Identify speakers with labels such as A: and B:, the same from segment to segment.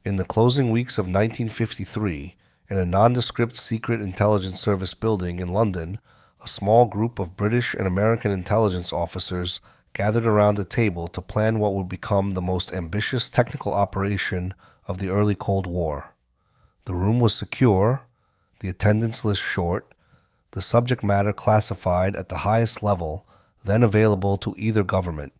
A: In the closing weeks of 1953, in a nondescript secret intelligence service building in London, a small group of British and American intelligence officers gathered around a table to plan what would become the most ambitious technical operation of the early Cold War. The room was secure, the attendance list short, the subject matter classified at the highest level then available to either government.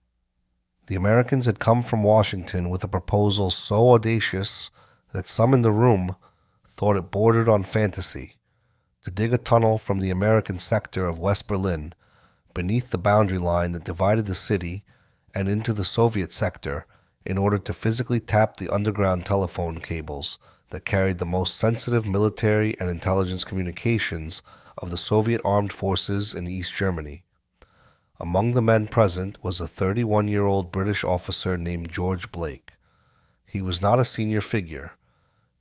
A: The Americans had come from Washington with a proposal so audacious that some in the room thought it bordered on fantasy: to dig a tunnel from the American sector of West Berlin, beneath the boundary line that divided the city, and into the Soviet sector in order to physically tap the underground telephone cables that carried the most sensitive military and intelligence communications of the Soviet armed forces in East Germany. Among the men present was a 31-year-old British officer named George Blake. He was not a senior figure.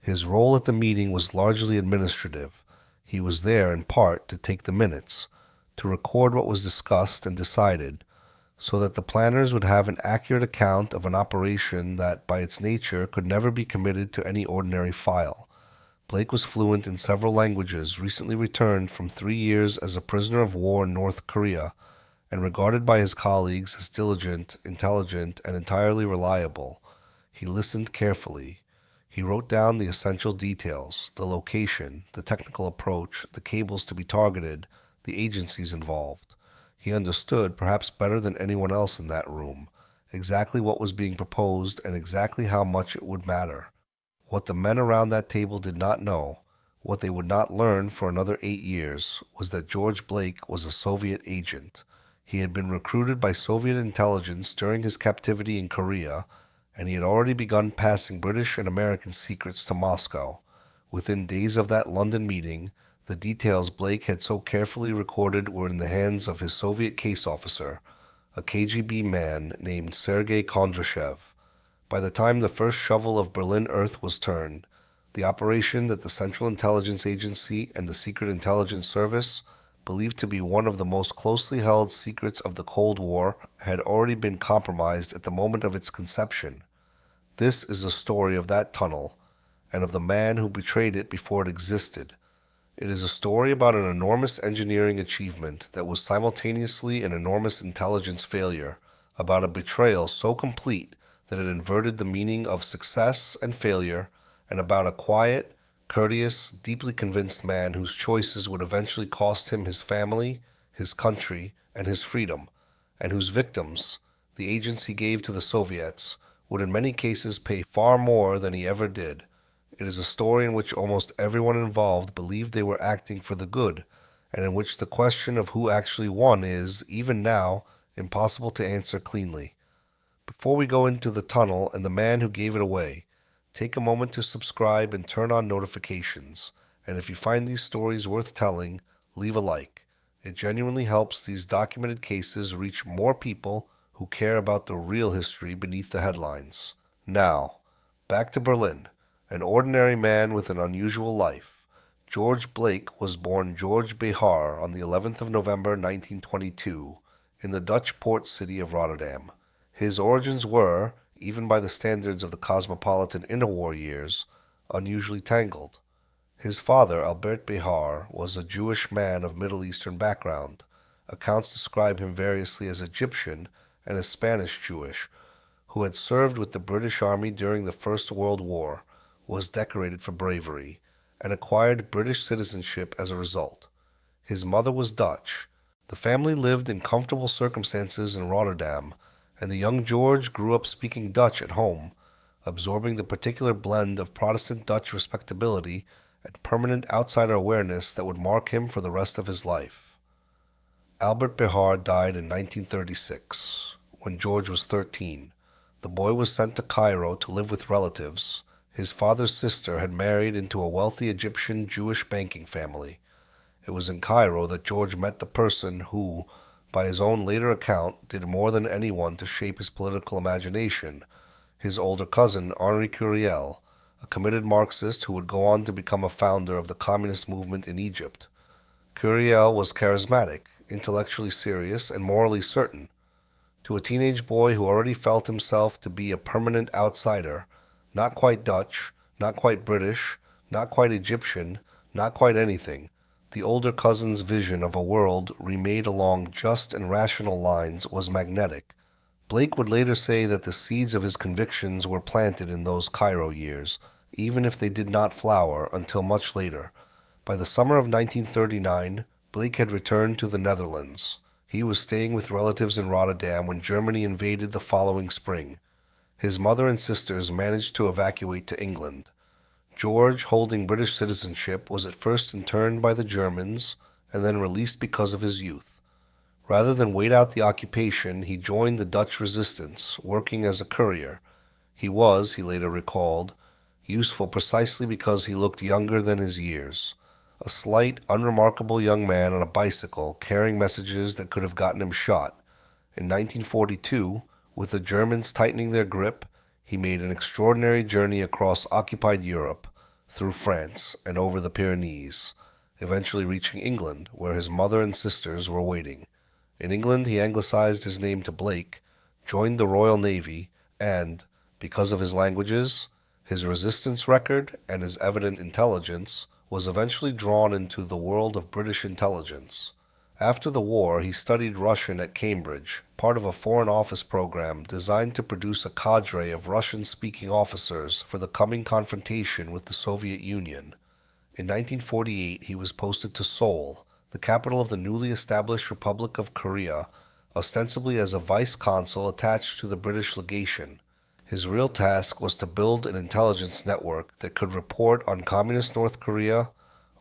A: His role at the meeting was largely administrative. He was there, in part, to take the minutes, to record what was discussed and decided, so that the planners would have an accurate account of an operation that, by its nature, could never be committed to any ordinary file. Blake was fluent in several languages, recently returned from 3 years as a prisoner of war in North Korea, and regarded by his colleagues as diligent, intelligent, and entirely reliable. He listened carefully. He wrote down the essential details: the location, the technical approach, the cables to be targeted, the agencies involved. He understood, perhaps better than anyone else in that room, exactly what was being proposed and exactly how much it would matter. What the men around that table did not know, what they would not learn for another 8 years, was that George Blake was a Soviet agent. He had been recruited by Soviet intelligence during his captivity in Korea, and he had already begun passing British and American secrets to Moscow. Within days of that London meeting, the details Blake had so carefully recorded were in the hands of his Soviet case officer, a KGB man named Sergei Kondrashev. By the time the first shovel of Berlin earth was turned, the operation that the Central Intelligence Agency and the Secret Intelligence Service, believed to be one of the most closely held secrets of the Cold War, had already been compromised at the moment of its conception. This is the story of that tunnel, and of the man who betrayed it before it existed. It is a story about an enormous engineering achievement that was simultaneously an enormous intelligence failure, about a betrayal so complete that it inverted the meaning of success and failure, and about a quiet, courteous, deeply convinced man whose choices would eventually cost him his family, his country, and his freedom, and whose victims, the agents he gave to the Soviets, would in many cases pay far more than he ever did. It is a story in which almost everyone involved believed they were acting for the good, and in which the question of who actually won is, even now, impossible to answer cleanly. Before we go into the tunnel and the man who gave it away, take a moment to subscribe and turn on notifications, and if you find these stories worth telling, leave a like. It genuinely helps these documented cases reach more people who care about the real history beneath the headlines. Now, back to Berlin. An ordinary man with an unusual life. George Blake was born George Behar on the 11th of November 1922 in the Dutch port city of Rotterdam. His origins were, even by the standards of the cosmopolitan interwar years, unusually tangled. His father, Albert Behar, was a Jewish man of Middle Eastern background. Accounts describe him variously as Egyptian and as Spanish Jewish, who had served with the British Army during the First World War, was decorated for bravery, and acquired British citizenship as a result. His mother was Dutch. The family lived in comfortable circumstances in Rotterdam, and the young George grew up speaking Dutch at home, absorbing the particular blend of Protestant Dutch respectability and permanent outsider awareness that would mark him for the rest of his life. Albert Behar died in 1936, when George was 13. The boy was sent to Cairo to live with relatives. His father's sister had married into a wealthy Egyptian Jewish banking family. It was in Cairo that George met the person who, by his own later account, did more than anyone to shape his political imagination, his older cousin Henri Curiel, a committed Marxist who would go on to become a founder of the communist movement in Egypt. Curiel was charismatic, intellectually serious, and morally certain. To a teenage boy who already felt himself to be a permanent outsider, Not quite Dutch, not quite British, not quite Egyptian, not quite anything. The older cousin's vision of a world remade along just and rational lines was magnetic. Blake would later say that the seeds of his convictions were planted in those Cairo years, even if they did not flower until much later. By the summer of 1939, Blake had returned to the Netherlands. He was staying with relatives in Rotterdam when Germany invaded the following spring. His mother and sisters managed to evacuate to England. George, holding British citizenship, was at first interned by the Germans and then released because of his youth. Rather than wait out the occupation, he joined the Dutch resistance, working as a courier. He was, he later recalled, useful precisely because he looked younger than his years. A slight, unremarkable young man on a bicycle carrying messages that could have gotten him shot. In 1942, with the Germans tightening their grip, he made an extraordinary journey across occupied Europe, through France, and over the Pyrenees, eventually reaching England, where his mother and sisters were waiting. In England, he anglicized his name to Blake, joined the Royal Navy, and, because of his languages, his resistance record, and his evident intelligence, was eventually drawn into the world of British intelligence. After the war, he studied Russian at Cambridge, part of a Foreign Office program designed to produce a cadre of Russian-speaking officers for the coming confrontation with the Soviet Union. In 1948, he was posted to Seoul, the capital of the newly established Republic of Korea, ostensibly as a vice-consul attached to the British legation. His real task was to build an intelligence network that could report on Communist North Korea,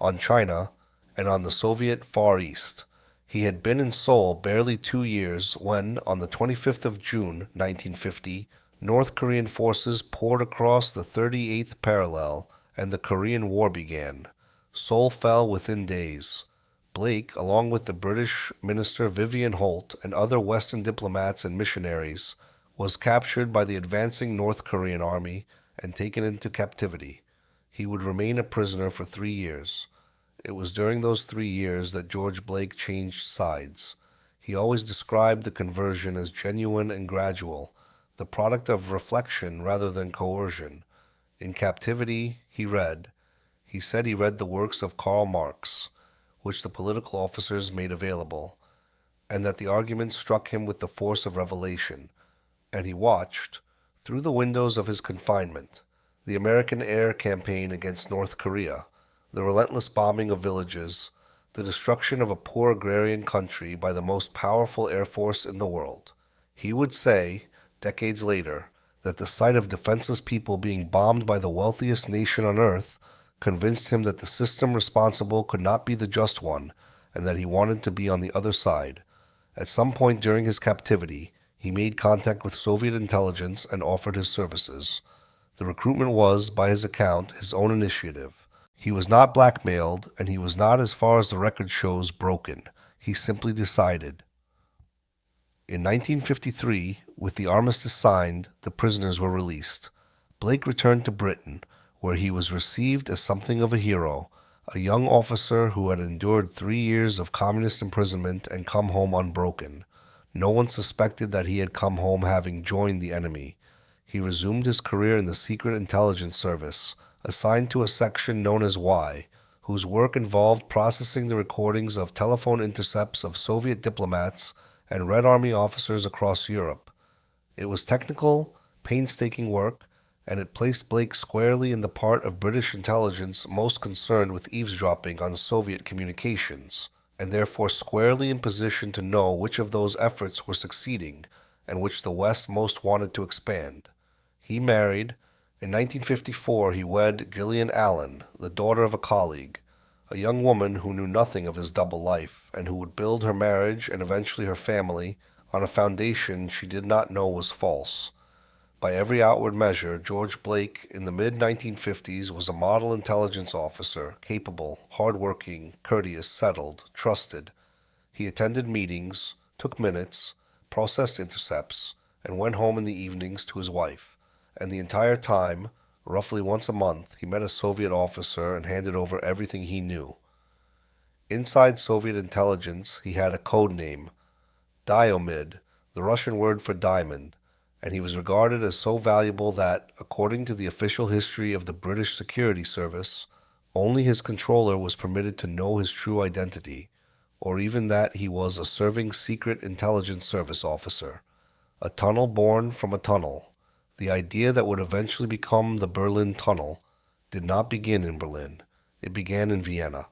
A: on China, and on the Soviet Far East. He had been in Seoul barely 2 years when, on the 25th of June, 1950, North Korean forces poured across the 38th parallel and the Korean War began. Seoul fell within days. Blake, along with the British Minister Vivian Holt and other Western diplomats and missionaries, was captured by the advancing North Korean army and taken into captivity. He would remain a prisoner for 3 years. It was during those 3 years that George Blake changed sides. He always described the conversion as genuine and gradual, the product of reflection rather than coercion. In captivity, he said he read the works of Karl Marx, which the political officers made available, and that the arguments struck him with the force of revelation. And he watched, through the windows of his confinement, the American air campaign against North Korea, the relentless bombing of villages, the destruction of a poor agrarian country by the most powerful air force in the world. He would say, decades later, that the sight of defenseless people being bombed by the wealthiest nation on earth convinced him that the system responsible could not be the just one, and that he wanted to be on the other side. At some point during his captivity, he made contact with Soviet intelligence and offered his services. The recruitment was, by his account, his own initiative. He was not blackmailed, and he was not, as far as the record shows, broken. He simply decided. In 1953, with the armistice signed, the prisoners were released. Blake returned to Britain, where he was received as something of a hero, a young officer who had endured 3 years of communist imprisonment and come home unbroken. No one suspected that he had come home having joined the enemy. He resumed his career in the Secret Intelligence Service, assigned to a section known as Y, whose work involved processing the recordings of telephone intercepts of Soviet diplomats and Red Army officers across Europe. It was technical, painstaking work, and it placed Blake squarely in the part of British intelligence most concerned with eavesdropping on Soviet communications, and therefore squarely in position to know which of those efforts were succeeding and which the West most wanted to expand. He married. In 1954, he wed Gillian Allen, the daughter of a colleague, a young woman who knew nothing of his double life and who would build her marriage and eventually her family on a foundation she did not know was false. By every outward measure, George Blake in the mid-1950s was a model intelligence officer, capable, hard-working, courteous, settled, trusted. He attended meetings, took minutes, processed intercepts, and went home in the evenings to his wife. And the entire time, roughly once a month, he met a Soviet officer and handed over everything he knew. Inside Soviet intelligence, he had a code name, Diomid, the Russian word for diamond, and he was regarded as so valuable that, according to the official history of the British Security Service, only his controller was permitted to know his true identity, or even that he was a serving Secret Intelligence Service officer. A tunnel born from a tunnel. The idea that would eventually become the Berlin Tunnel did not begin in Berlin. It began in Vienna.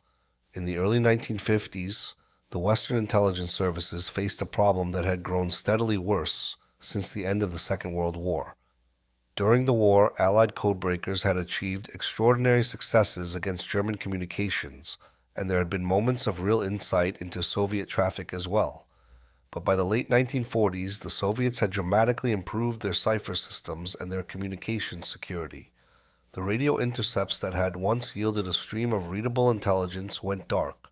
A: In the early 1950s, the Western intelligence services faced a problem that had grown steadily worse since the end of the Second World War. During the war, Allied codebreakers had achieved extraordinary successes against German communications, and there had been moments of real insight into Soviet traffic as well. But by the late 1940s, the Soviets had dramatically improved their cipher systems and their communications security. The radio intercepts that had once yielded a stream of readable intelligence went dark.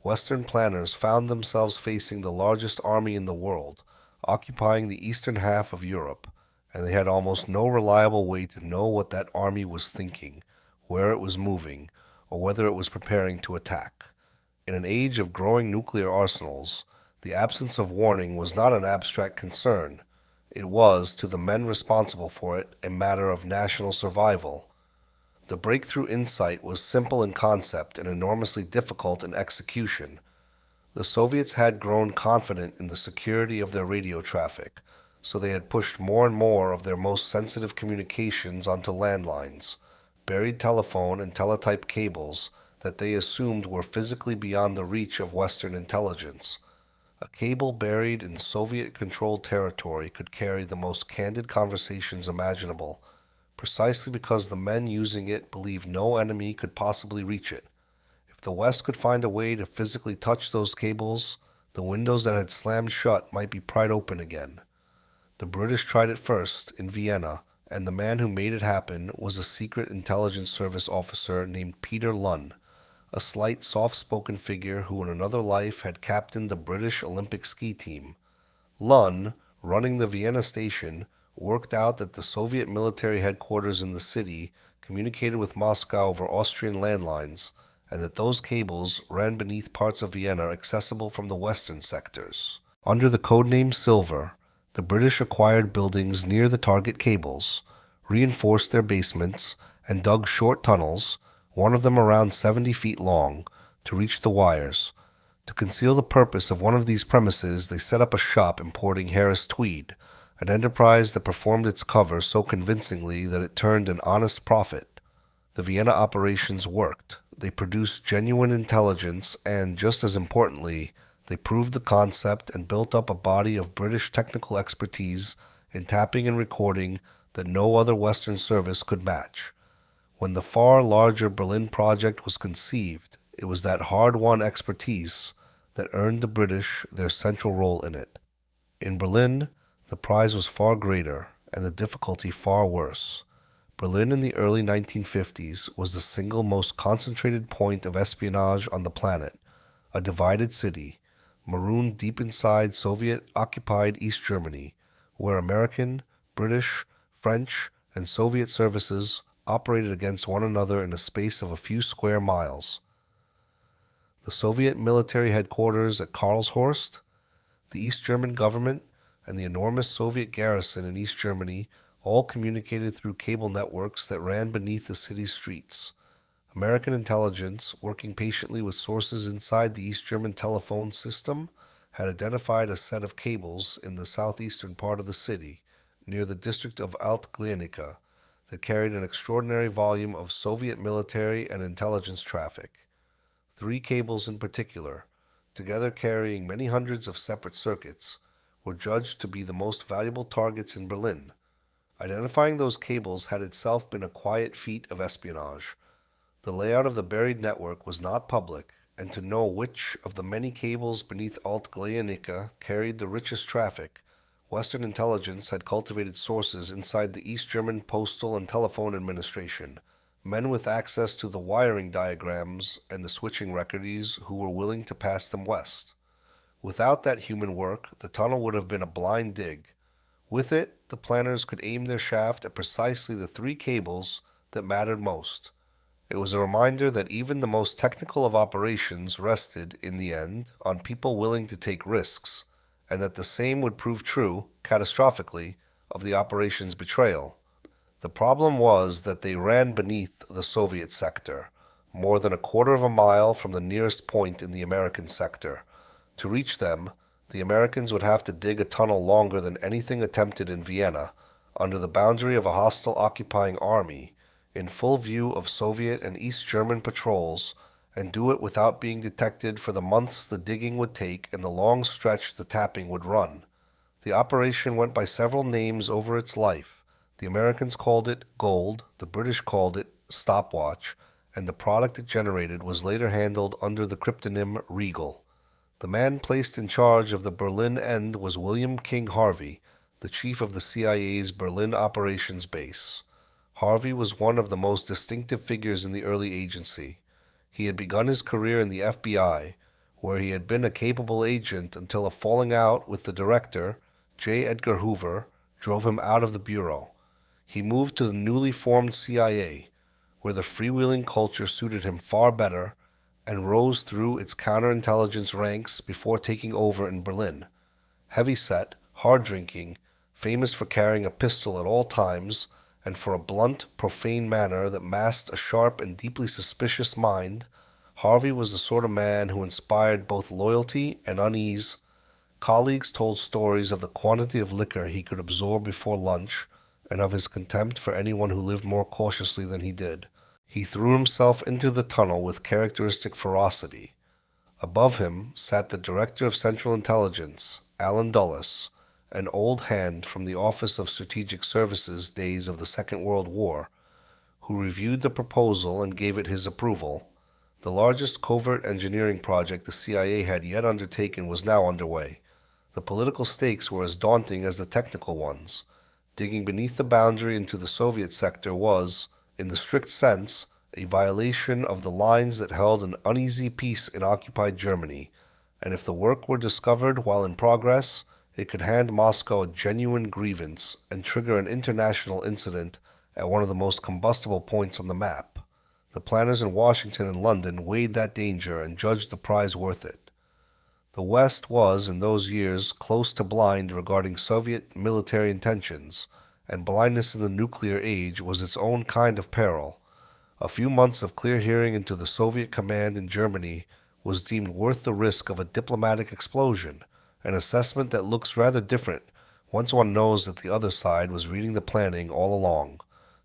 A: Western planners found themselves facing the largest army in the world, occupying the eastern half of Europe, and they had almost no reliable way to know what that army was thinking, where it was moving, or whether it was preparing to attack. In an age of growing nuclear arsenals, the absence of warning was not an abstract concern. It was, to the men responsible for it, a matter of national survival. The breakthrough insight was simple in concept and enormously difficult in execution. The Soviets had grown confident in the security of their radio traffic, so they had pushed more and more of their most sensitive communications onto landlines, buried telephone and teletype cables that they assumed were physically beyond the reach of Western intelligence. A cable buried in Soviet-controlled territory could carry the most candid conversations imaginable, precisely because the men using it believed no enemy could possibly reach it. If the West could find a way to physically touch those cables, the windows that had slammed shut might be pried open again. The British tried it first, in Vienna, and the man who made it happen was a secret intelligence service officer named Peter Lunn, a slight, soft-spoken figure who in another life had captained the British Olympic ski team. Lunn, running the Vienna station, worked out that the Soviet military headquarters in the city communicated with Moscow over Austrian landlines, and that those cables ran beneath parts of Vienna accessible from the western sectors. Under the codename Silver, the British acquired buildings near the target cables, reinforced their basements, and dug short tunnels, one of them around 70 feet long, to reach the wires. To conceal the purpose of one of these premises, they set up a shop importing Harris tweed, an enterprise that performed its cover so convincingly that it turned an honest profit. The Vienna operations worked. They produced genuine intelligence and, just as importantly, they proved the concept and built up a body of British technical expertise in tapping and recording that no other Western service could match. When the far larger Berlin project was conceived, it was that hard-won expertise that earned the British their central role in it. In Berlin, the prize was far greater, and the difficulty far worse. Berlin in the early 1950s was the single most concentrated point of espionage on the planet, a divided city, marooned deep inside Soviet-occupied East Germany, where American, British, French, and Soviet services operated against one another in a space of a few square miles. The Soviet military headquarters at Karlshorst, the East German government, and the enormous Soviet garrison in East Germany all communicated through cable networks that ran beneath the city's streets. American intelligence, working patiently with sources inside the East German telephone system, had identified a set of cables in the southeastern part of the city, near the district of Alt-Glienicke, that carried an extraordinary volume of Soviet military and intelligence traffic. 3 cables in particular, together carrying many hundreds of separate circuits, were judged to be the most valuable targets in Berlin. Identifying those cables had itself been a quiet feat of espionage. The layout of the buried network was not public, and to know which of the many cables beneath Alt-Glienicke carried the richest traffic, Western intelligence had cultivated sources inside the East German Postal and Telephone Administration, men with access to the wiring diagrams and the switching records who were willing to pass them west. Without that human work, the tunnel would have been a blind dig. With it, the planners could aim their shaft at precisely the 3 cables that mattered most. It was a reminder that even the most technical of operations rested, in the end, on people willing to take risks, and that the same would prove true, catastrophically, of the operation's betrayal. The problem was that they ran beneath the Soviet sector, more than a quarter of a mile from the nearest point in the American sector. To reach them, the Americans would have to dig a tunnel longer than anything attempted in Vienna, under the boundary of a hostile occupying army, in full view of Soviet and East German patrols, and do it without being detected for the months the digging would take and the long stretch the tapping would run. The operation went by several names over its life. The Americans called it gold, the British called it stopwatch, and the product it generated was later handled under the cryptonym Regal. The man placed in charge of the Berlin end was William King Harvey, the chief of the CIA's Berlin operations base. Harvey was one of the most distinctive figures in the early agency. He had begun his career in the FBI, where he had been a capable agent until a falling out with the director, J. Edgar Hoover, drove him out of the bureau. He moved to the newly formed CIA, where the freewheeling culture suited him far better, and rose through its counterintelligence ranks before taking over in Berlin. Heavy-set, hard-drinking, famous for carrying a pistol at all times, and for a blunt, profane manner that masked a sharp and deeply suspicious mind, Harvey was the sort of man who inspired both loyalty and unease. Colleagues told stories of the quantity of liquor he could absorb before lunch, and of his contempt for anyone who lived more cautiously than he did. He threw himself into the tunnel with characteristic ferocity. Above him sat the Director of Central Intelligence, Allen Dulles, an old hand from the Office of Strategic Services days of the Second World War, who reviewed the proposal and gave it his approval. The largest covert engineering project the CIA had yet undertaken was now underway. The political stakes were as daunting as the technical ones. Digging beneath the boundary into the Soviet sector was, in the strict sense, a violation of the lines that held an uneasy peace in occupied Germany, and if the work were discovered while in progress, it could hand Moscow a genuine grievance and trigger an international incident at one of the most combustible points on the map. The planners in Washington and London weighed that danger and judged the prize worth it. The West was, in those years, close to blind regarding Soviet military intentions, and blindness in the nuclear age was its own kind of peril. A few months of clear hearing into the Soviet command in Germany was deemed worth the risk of a diplomatic explosion, an assessment that looks rather different once one knows that the other side was reading the planning all along.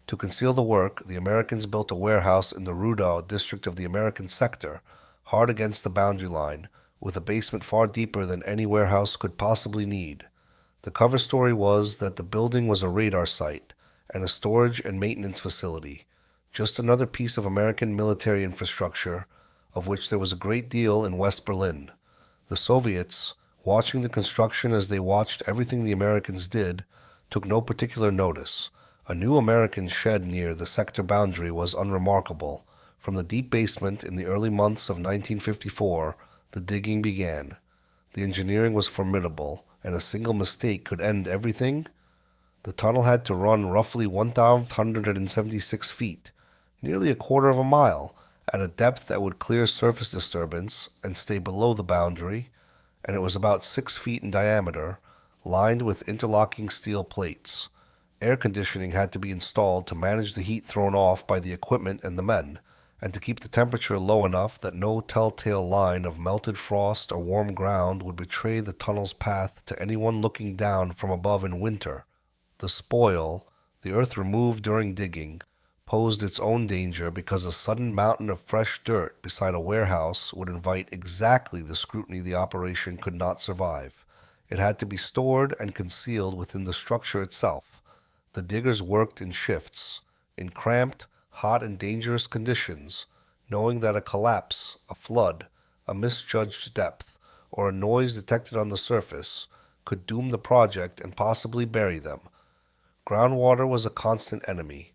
A: To conceal the work, the Americans built a warehouse in the Rudau district of the American sector, hard against the boundary line, with a basement far deeper than any warehouse could possibly need. The cover story was that the building was a radar site and a storage and maintenance facility, just another piece of American military infrastructure, of which there was a great deal in West Berlin. The Soviets, watching the construction as they watched everything the Americans did, took no particular notice. A new American shed near the sector boundary was unremarkable. From the deep basement in the early months of 1954, the digging began. The engineering was formidable, and a single mistake could end everything. The tunnel had to run roughly 1,176 feet, nearly a quarter of a mile, at a depth that would clear surface disturbance and stay below the boundary, and it was about 6 feet in diameter, lined with interlocking steel plates. Air conditioning had to be installed to manage the heat thrown off by the equipment and the men, and to keep the temperature low enough that no telltale line of melted frost or warm ground would betray the tunnel's path to anyone looking down from above in winter. The spoil, the earth removed during digging, posed its own danger because a sudden mountain of fresh dirt beside a warehouse would invite exactly the scrutiny the operation could not survive. It had to be stored and concealed within the structure itself. The diggers worked in shifts, in cramped, hot and dangerous conditions, knowing that a collapse, a flood, a misjudged depth, or a noise detected on the surface could doom the project and possibly bury them. Groundwater was a constant enemy.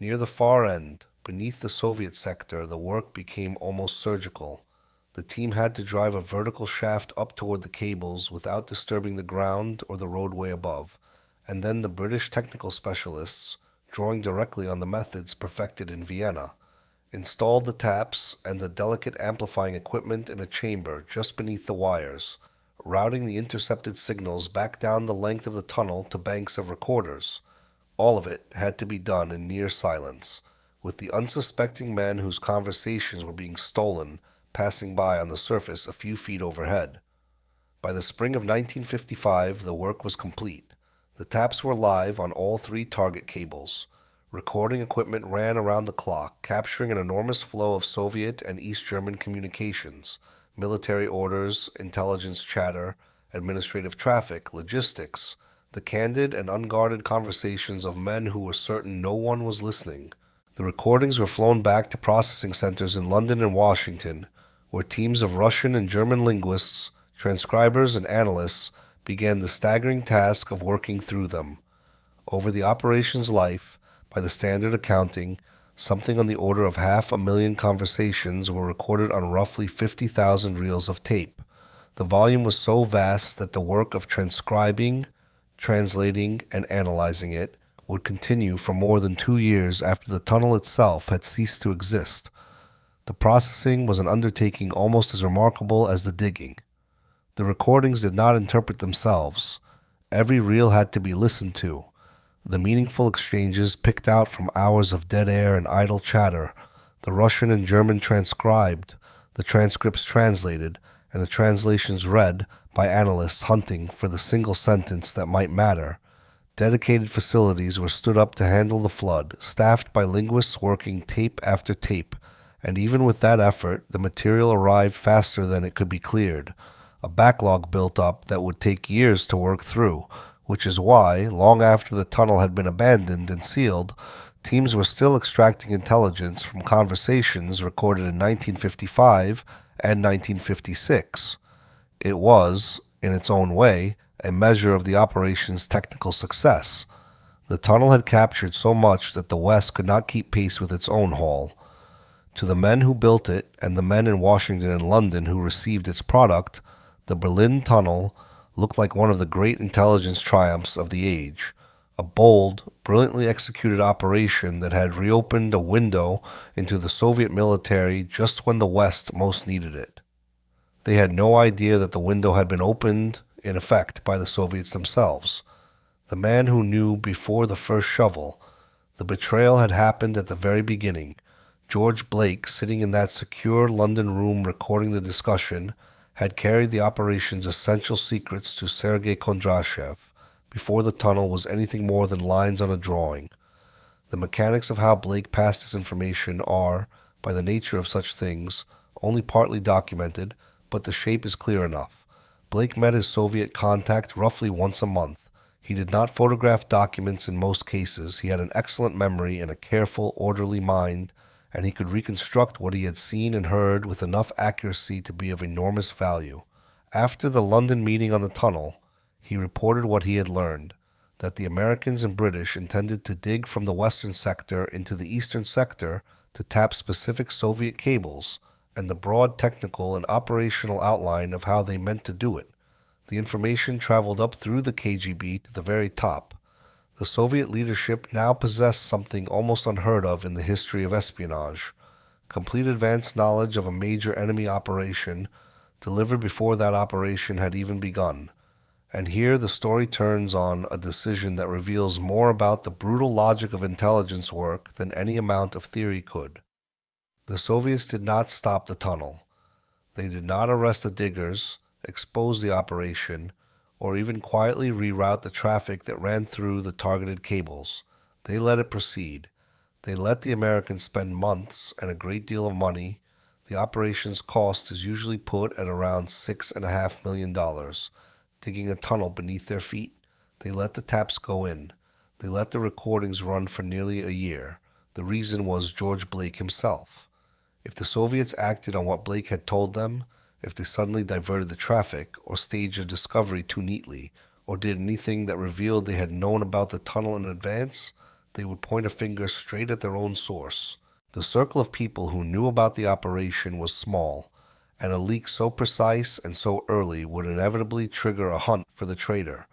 A: Near the far end, beneath the Soviet sector, the work became almost surgical. The team had to drive a vertical shaft up toward the cables without disturbing the ground or the roadway above, and then the British technical specialists, drawing directly on the methods perfected in Vienna, installed the taps and the delicate amplifying equipment in a chamber just beneath the wires, routing the intercepted signals back down the length of the tunnel to banks of recorders. All of it had to be done in near silence, with the unsuspecting men whose conversations were being stolen passing by on the surface a few feet overhead. By the spring of 1955, the work was complete. The taps were live on all three target cables. Recording equipment ran around the clock, capturing an enormous flow of Soviet and East German communications, military orders, intelligence chatter, administrative traffic, logistics, the candid and unguarded conversations of men who were certain no one was listening. The recordings were flown back to processing centers in London and Washington, where teams of Russian and German linguists, transcribers, and analysts began the staggering task of working through them. Over the operation's life, by the standard accounting, something on the order of 500,000 conversations were recorded on roughly 50,000 reels of tape. The volume was so vast that the work of transcribing, translating, and analyzing it would continue for more than 2 years after the tunnel itself had ceased to exist. The processing was an undertaking almost as remarkable as the digging. The recordings did not interpret themselves. Every reel had to be listened to. The meaningful exchanges picked out from hours of dead air and idle chatter, the Russian and German transcribed, the transcripts translated, and the translations read by analysts hunting for the single sentence that might matter. Dedicated facilities were stood up to handle the flood, staffed by linguists working tape after tape, and even with that effort, the material arrived faster than it could be cleared. A backlog built up that would take years to work through, which is why, long after the tunnel had been abandoned and sealed, teams were still extracting intelligence from conversations recorded in 1955 and 1956. It was, in its own way, a measure of the operation's technical success. The tunnel had captured so much that the West could not keep pace with its own haul. To the men who built it and the men in Washington and London who received its product, the Berlin Tunnel looked like one of the great intelligence triumphs of the age, a bold, brilliantly executed operation that had reopened a window into the Soviet military just when the West most needed it. They had no idea that the window had been opened, in effect, by the Soviets themselves. The man who knew before the first shovel. The betrayal had happened at the very beginning. George Blake, sitting in that secure London room recording the discussion, had carried the operation's essential secrets to Sergei Kondrashev before the tunnel was anything more than lines on a drawing. The mechanics of how Blake passed his information are, by the nature of such things, only partly documented, but the shape is clear enough. Blake met his Soviet contact roughly once a month. He did not photograph documents in most cases. He had an excellent memory and a careful, orderly mind, and he could reconstruct what he had seen and heard with enough accuracy to be of enormous value. After the London meeting on the tunnel, he reported what he had learned, that the Americans and British intended to dig from the western sector into the eastern sector to tap specific Soviet cables, and the broad technical and operational outline of how they meant to do it. The information traveled up through the KGB to the very top. The Soviet leadership now possessed something almost unheard of in the history of espionage: complete advanced knowledge of a major enemy operation, delivered before that operation had even begun. And here the story turns on a decision that reveals more about the brutal logic of intelligence work than any amount of theory could. The Soviets did not stop the tunnel. They did not arrest the diggers, expose the operation, or even quietly reroute the traffic that ran through the targeted cables. They let it proceed. They let the Americans spend months and a great deal of money. The operation's cost is usually put at around $6.5 million, digging a tunnel beneath their feet. They let the taps go in. They let the recordings run for nearly a year. The reason was George Blake himself. If the Soviets acted on what Blake had told them, if they suddenly diverted the traffic, or staged a discovery too neatly, or did anything that revealed they had known about the tunnel in advance, they would point a finger straight at their own source. The circle of people who knew about the operation was small, and a leak so precise and so early would inevitably trigger a hunt for the traitor.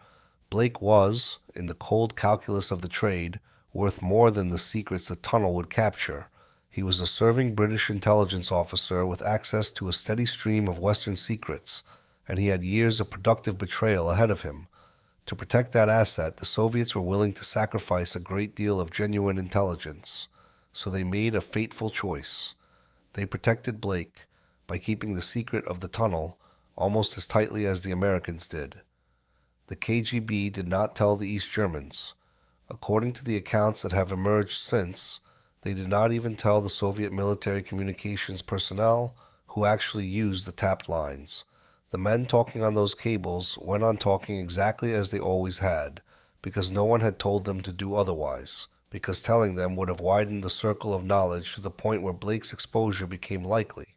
A: Blake was, in the cold calculus of the trade, worth more than the secrets the tunnel would capture. He was a serving British intelligence officer with access to a steady stream of Western secrets, and he had years of productive betrayal ahead of him. To protect that asset, the Soviets were willing to sacrifice a great deal of genuine intelligence. So they made a fateful choice. They protected Blake by keeping the secret of the tunnel almost as tightly as the Americans did. The KGB did not tell the East Germans. According to the accounts that have emerged since, they did not even tell the Soviet military communications personnel who actually used the tapped lines. The men talking on those cables went on talking exactly as they always had, because no one had told them to do otherwise, because telling them would have widened the circle of knowledge to the point where Blake's exposure became likely.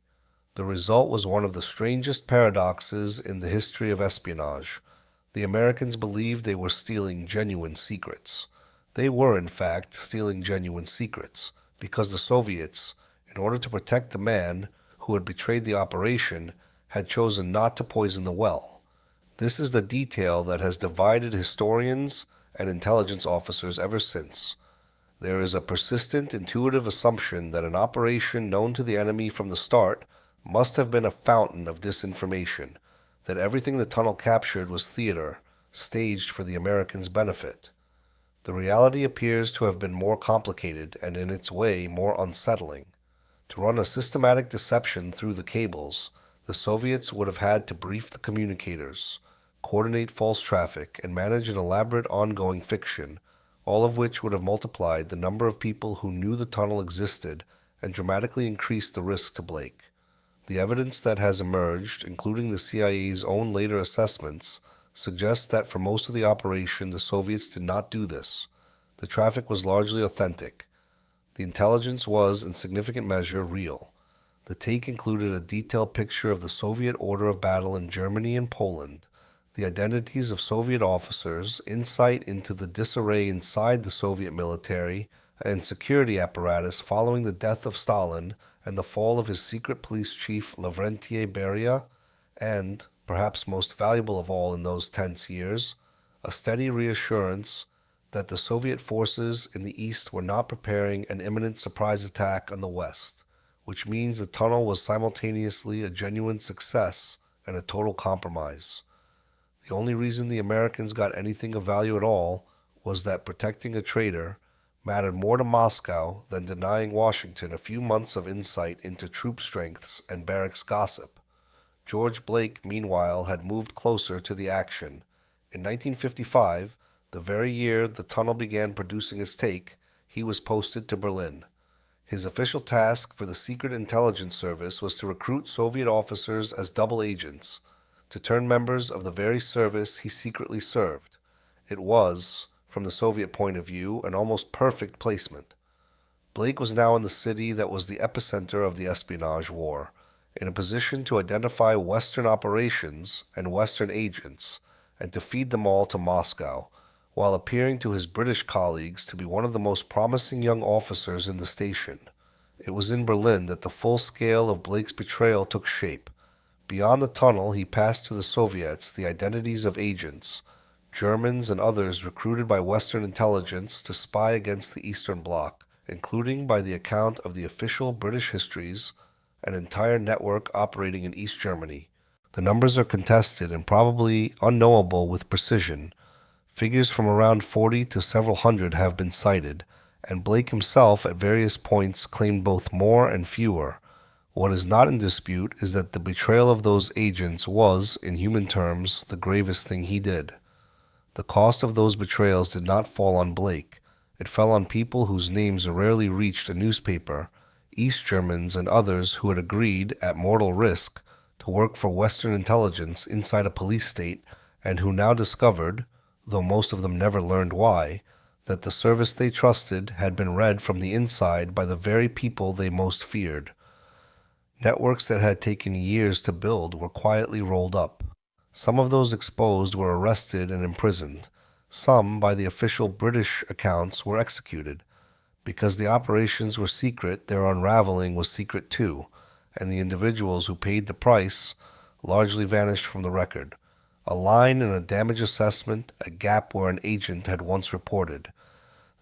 A: The result was one of the strangest paradoxes in the history of espionage. The Americans believed they were stealing genuine secrets. They were, in fact, stealing genuine secrets, because the Soviets, in order to protect the man who had betrayed the operation, had chosen not to poison the well. This is the detail that has divided historians and intelligence officers ever since. There is a persistent, intuitive assumption that an operation known to the enemy from the start must have been a fountain of disinformation, that everything the tunnel captured was theater, staged for the Americans' benefit. The reality appears to have been more complicated and in its way more unsettling. To run a systematic deception through the cables, the Soviets would have had to brief the communicators, coordinate false traffic, and manage an elaborate ongoing fiction, all of which would have multiplied the number of people who knew the tunnel existed and dramatically increased the risk to Blake. The evidence that has emerged, including the CIA's own later assessments, suggests that for most of the operation the Soviets did not do this. The traffic was largely authentic. The intelligence was, in significant measure, real. The take included a detailed picture of the Soviet order of battle in Germany and Poland, the identities of Soviet officers, insight into the disarray inside the Soviet military and security apparatus following the death of Stalin and the fall of his secret police chief Lavrentiy Beria, and, perhaps most valuable of all in those tense years, a steady reassurance that the Soviet forces in the East were not preparing an imminent surprise attack on the West, which means the tunnel was simultaneously a genuine success and a total compromise. The only reason the Americans got anything of value at all was that protecting a traitor mattered more to Moscow than denying Washington a few months of insight into troop strengths and barracks gossip. George Blake, meanwhile, had moved closer to the action. In 1955, the very year the tunnel began producing his take, he was posted to Berlin. His official task for the Secret Intelligence Service was to recruit Soviet officers as double agents, to turn members of the very service he secretly served. It was, from the Soviet point of view, an almost perfect placement. Blake was now in the city that was the epicenter of the espionage war, in a position to identify Western operations and Western agents, and to feed them all to Moscow, while appearing to his British colleagues to be one of the most promising young officers in the station. It was in Berlin that the full scale of Blake's betrayal took shape. Beyond the tunnel, he passed to the Soviets the identities of agents, Germans and others recruited by Western intelligence to spy against the Eastern Bloc, including, by the account of the official British histories, an entire network operating in East Germany. The numbers are contested and probably unknowable with precision. Figures from around 40 to several hundred have been cited, and Blake himself at various points claimed both more and fewer. What is not in dispute is that the betrayal of those agents was, in human terms, the gravest thing he did. The cost of those betrayals did not fall on Blake. It fell on people whose names rarely reached a newspaper, East Germans and others who had agreed, at mortal risk, to work for Western intelligence inside a police state and who now discovered, though most of them never learned why, that the service they trusted had been read from the inside by the very people they most feared. Networks that had taken years to build were quietly rolled up. Some of those exposed were arrested and imprisoned. Some, by the official British accounts, were executed. Because the operations were secret, their unraveling was secret too, and the individuals who paid the price largely vanished from the record. A line in a damage assessment, a gap where an agent had once reported.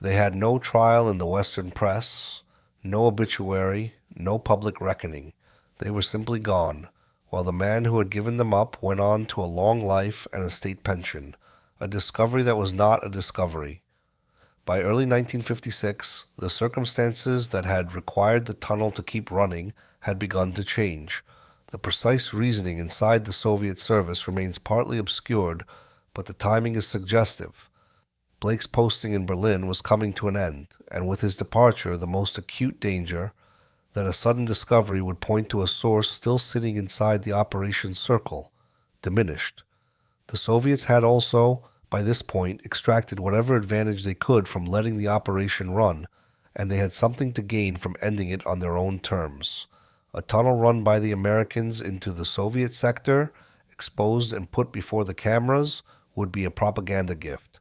A: They had no trial in the Western press, no obituary, no public reckoning. They were simply gone, while the man who had given them up went on to a long life and a state pension, a discovery that was not a discovery. By early 1956, the circumstances that had required the tunnel to keep running had begun to change. The precise reasoning inside the Soviet service remains partly obscured, but the timing is suggestive. Blake's posting in Berlin was coming to an end, and with his departure, the most acute danger that a sudden discovery would point to a source still sitting inside the operations circle diminished. The Soviets had also, by this point, extracted whatever advantage they could from letting the operation run, and they had something to gain from ending it on their own terms. A tunnel run by the Americans into the Soviet sector, exposed and put before the cameras, would be a propaganda gift,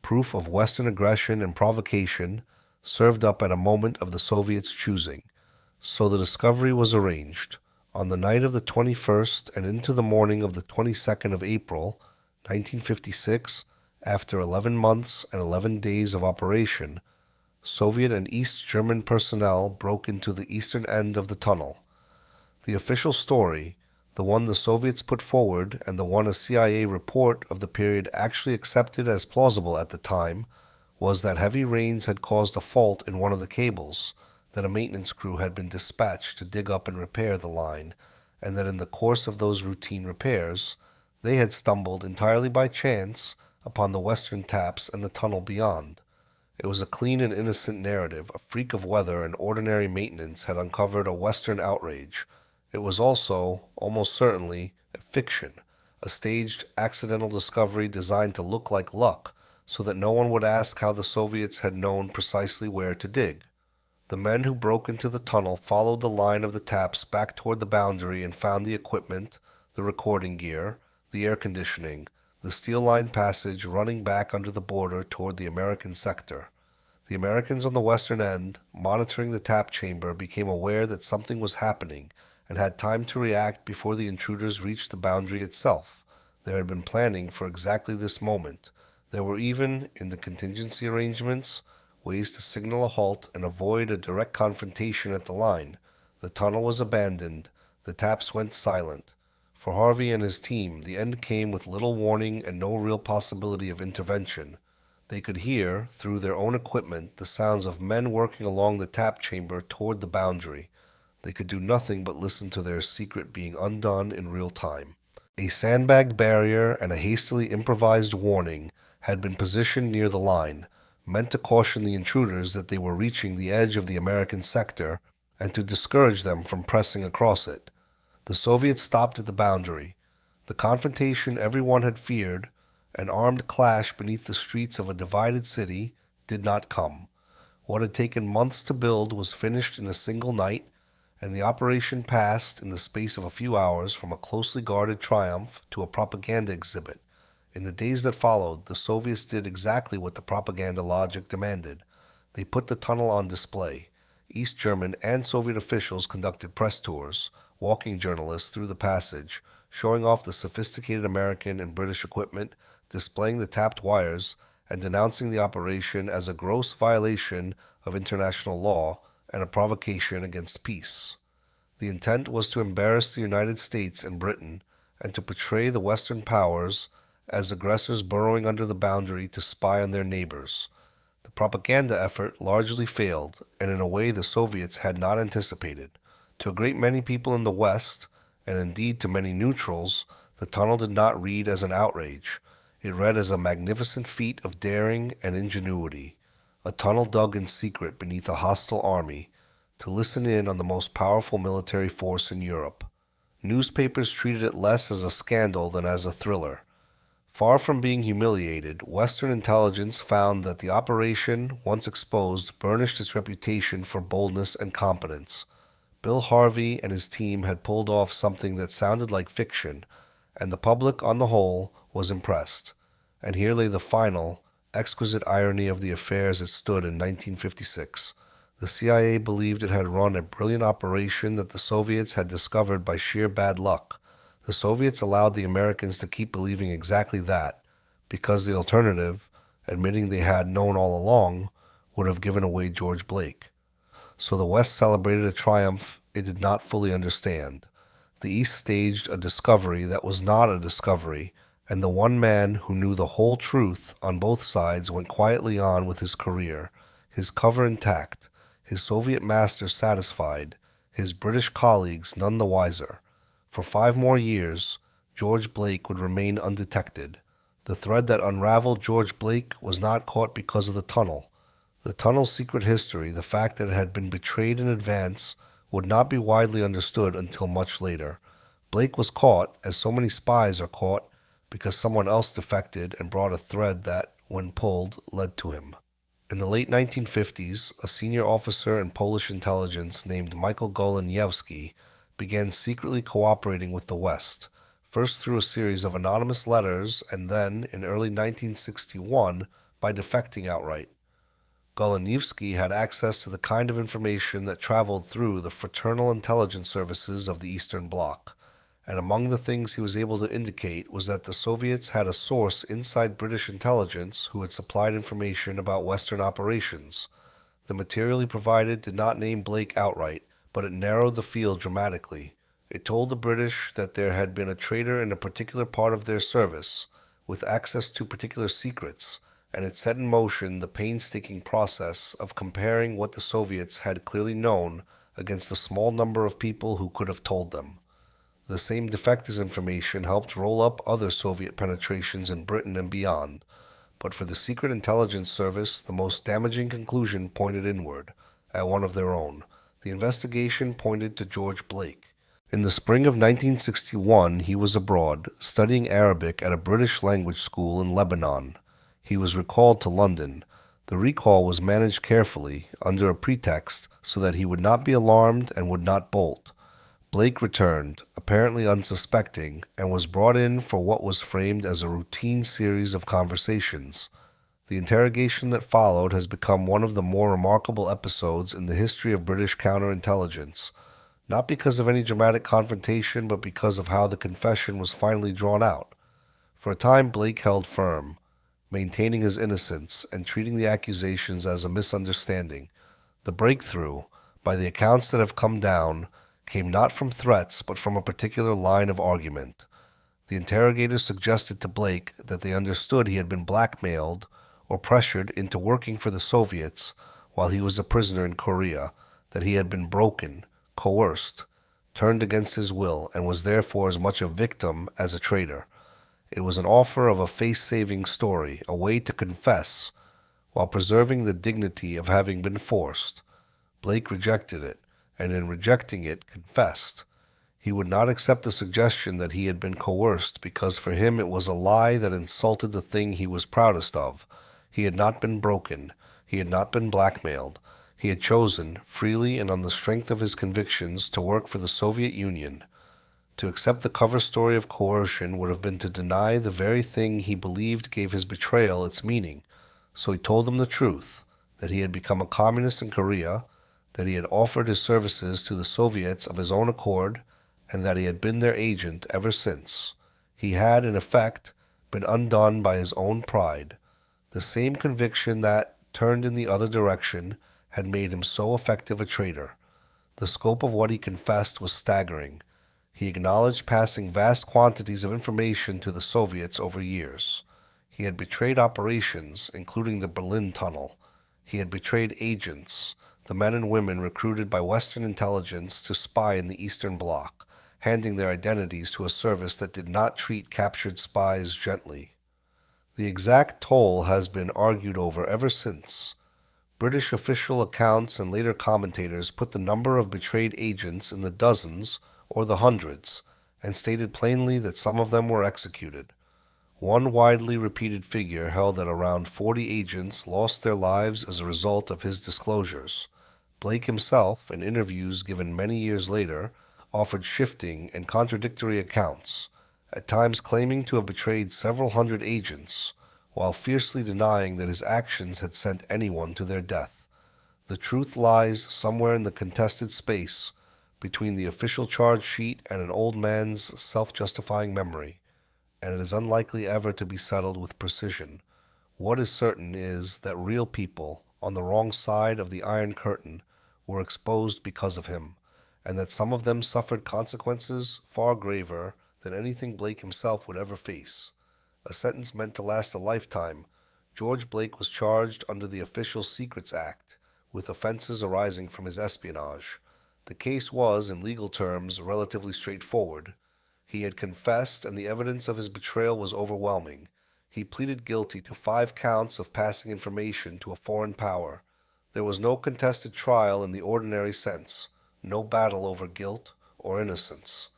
A: proof of Western aggression and provocation, served up at a moment of the Soviets' choosing. So the discovery was arranged. On the night of the 21st and into the morning of the 22nd of April, 1956, after 11 months and 11 days of operation, Soviet and East German personnel broke into the eastern end of the tunnel. The official story, the one the Soviets put forward and the one a CIA report of the period actually accepted as plausible at the time, was that heavy rains had caused a fault in one of the cables, that a maintenance crew had been dispatched to dig up and repair the line, and that in the course of those routine repairs, they had stumbled entirely by chance upon the western taps and the tunnel beyond. It was a clean and innocent narrative. A freak of weather and ordinary maintenance had uncovered a western outrage. It was also, almost certainly, a fiction, a staged, accidental discovery designed to look like luck, so that no one would ask how the Soviets had known precisely where to dig. The men who broke into the tunnel followed the line of the taps back toward the boundary and found the equipment, the recording gear, the air conditioning, the steel-lined passage running back under the border toward the American sector. The Americans on the western end, monitoring the tap chamber, became aware that something was happening and had time to react before the intruders reached the boundary itself. They had been planning for exactly this moment. There were even, in the contingency arrangements, ways to signal a halt and avoid a direct confrontation at the line. The tunnel was abandoned. The taps went silent. For Harvey and his team, the end came with little warning and no real possibility of intervention. They could hear, through their own equipment, the sounds of men working along the tap chamber toward the boundary. They could do nothing but listen to their secret being undone in real time. A sandbagged barrier and a hastily improvised warning had been positioned near the line, meant to caution the intruders that they were reaching the edge of the American sector and to discourage them from pressing across it. The Soviets stopped at the boundary. The confrontation everyone had feared, an armed clash beneath the streets of a divided city, did not come. What had taken months to build was finished in a single night, and the operation passed in the space of a few hours from a closely guarded triumph to a propaganda exhibit. In the days that followed, the Soviets did exactly what the propaganda logic demanded. They put the tunnel on display. East German and Soviet officials conducted press tours, walking journalists through the passage, showing off the sophisticated American and British equipment, displaying the tapped wires, and denouncing the operation as a gross violation of international law and a provocation against peace. The intent was to embarrass the United States and Britain and to portray the Western powers as aggressors burrowing under the boundary to spy on their neighbors. The propaganda effort largely failed, and in a way the Soviets had not anticipated. To a great many people in the West, and indeed to many neutrals, the tunnel did not read as an outrage. It read as a magnificent feat of daring and ingenuity, a tunnel dug in secret beneath a hostile army, to listen in on the most powerful military force in Europe. Newspapers treated it less as a scandal than as a thriller. Far from being humiliated, Western intelligence found that the operation, once exposed, burnished its reputation for boldness and competence. Bill Harvey and his team had pulled off something that sounded like fiction, and the public, on the whole, was impressed. And here lay the final, exquisite irony of the affair as it stood in 1956. The CIA believed it had run a brilliant operation that the Soviets had discovered by sheer bad luck. The Soviets allowed the Americans to keep believing exactly that, because the alternative, admitting they had known all along, would have given away George Blake. So the West celebrated a triumph it did not fully understand. The East staged a discovery that was not a discovery, and the one man who knew the whole truth on both sides went quietly on with his career, his cover intact, his Soviet masters satisfied, his British colleagues none the wiser. For 5 more years, George Blake would remain undetected. The thread that unraveled George Blake was not caught because of the tunnel. The tunnel's secret history, the fact that it had been betrayed in advance, would not be widely understood until much later. Blake was caught, as so many spies are caught, because someone else defected and brought a thread that, when pulled, led to him. In the late 1950s, a senior officer in Polish intelligence named Michael Goleniewski began secretly cooperating with the West, first through a series of anonymous letters and then, in early 1961, by defecting outright. Goleniewski had access to the kind of information that traveled through the fraternal intelligence services of the Eastern Bloc, and among the things he was able to indicate was that the Soviets had a source inside British intelligence who had supplied information about Western operations. The material he provided did not name Blake outright, but it narrowed the field dramatically. It told the British that there had been a traitor in a particular part of their service, with access to particular secrets, and it set in motion the painstaking process of comparing what the Soviets had clearly known against the small number of people who could have told them. The same defectors information helped roll up other Soviet penetrations in Britain and beyond, but for the Secret Intelligence Service, the most damaging conclusion pointed inward, at one of their own. The investigation pointed to George Blake. In the spring of 1961, he was abroad, studying Arabic at a British language school in Lebanon. He was recalled to London. The recall was managed carefully, under a pretext, so that he would not be alarmed and would not bolt. Blake returned, apparently unsuspecting, and was brought in for what was framed as a routine series of conversations. The interrogation that followed has become one of the more remarkable episodes in the history of British counterintelligence, not because of any dramatic confrontation, but because of how the confession was finally drawn out. For a time, Blake held firm, maintaining his innocence and treating the accusations as a misunderstanding. The breakthrough, by the accounts that have come down, came not from threats but from a particular line of argument. The interrogators suggested to Blake that they understood he had been blackmailed or pressured into working for the Soviets while he was a prisoner in Korea, that he had been broken, coerced, turned against his will, and was therefore as much a victim as a traitor. It was an offer of a face-saving story, a way to confess, while preserving the dignity of having been forced. Blake rejected it, and in rejecting it, confessed. He would not accept the suggestion that he had been coerced, because for him it was a lie that insulted the thing he was proudest of. He had not been broken. He had not been blackmailed. He had chosen, freely and on the strength of his convictions, to work for the Soviet Union. To accept the cover story of coercion would have been to deny the very thing he believed gave his betrayal its meaning. So he told them the truth, that he had become a communist in Korea, that he had offered his services to the Soviets of his own accord, and that he had been their agent ever since. He had, in effect, been undone by his own pride. The same conviction that, turned in the other direction, had made him so effective a traitor. The scope of what he confessed was staggering. He acknowledged passing vast quantities of information to the Soviets over years. He had betrayed operations, including the Berlin Tunnel. He had betrayed agents, the men and women recruited by Western intelligence to spy in the Eastern Bloc, handing their identities to a service that did not treat captured spies gently. The exact toll has been argued over ever since. British official accounts and later commentators put the number of betrayed agents in the dozens or the hundreds, and stated plainly that some of them were executed. One widely repeated figure held that around 40 agents lost their lives as a result of his disclosures. Blake himself, in interviews given many years later, offered shifting and contradictory accounts, at times claiming to have betrayed several hundred agents, while fiercely denying that his actions had sent anyone to their death. The truth lies somewhere in the contested space between the official charge sheet and an old man's self-justifying memory, and it is unlikely ever to be settled with precision. What is certain is that real people, on the wrong side of the Iron Curtain, were exposed because of him, and that some of them suffered consequences far graver than anything Blake himself would ever face. A sentence meant to last a lifetime, George Blake was charged under the Official Secrets Act with offenses arising from his espionage. The case was, in legal terms, relatively straightforward. He had confessed, and the evidence of his betrayal was overwhelming. He pleaded guilty to 5 counts of passing information to a foreign power. There was no contested trial in the ordinary sense, no battle over guilt or innocence.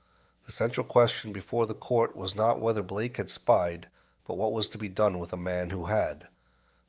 A: The central question before the court was not whether Blake had spied, but what was to be done with a man who had.